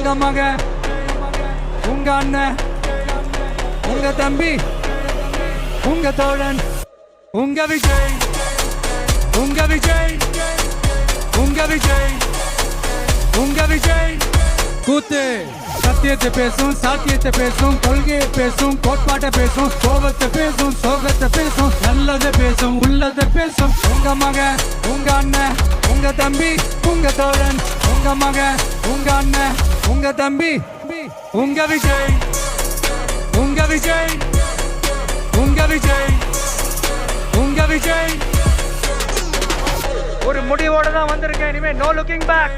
உங்க மகன், உங்க அண்ணன், உங்க தம்பி, உங்க தோழன், உங்க விஜய், உங்க விஜய், உங்க விஜய், உங்க விஜய். கூத்து சத்தியத்தை பேசும், சாத்தியத்தை பேசும், கொள்கையை பேசும், கோட்பாட்டை பேசும், கோபத்தை பேசும், சோகத்தை பேசும், நல்லதை பேசும், உள்ளதை பேசும். உங்க மகன், உங்க அண்ணன், உங்க தம்பி, உங்க தோழன், உங்க மகன், உங்க அண்ணன், உங்க தம்பி, உங்க விஜய், உங்க விஜய், உங்க விஜய், உங்க விஜய். ஒரு முடிவோட தான் வந்திருக்கேன். இனிமே நோ லுக்கிங் பேக்.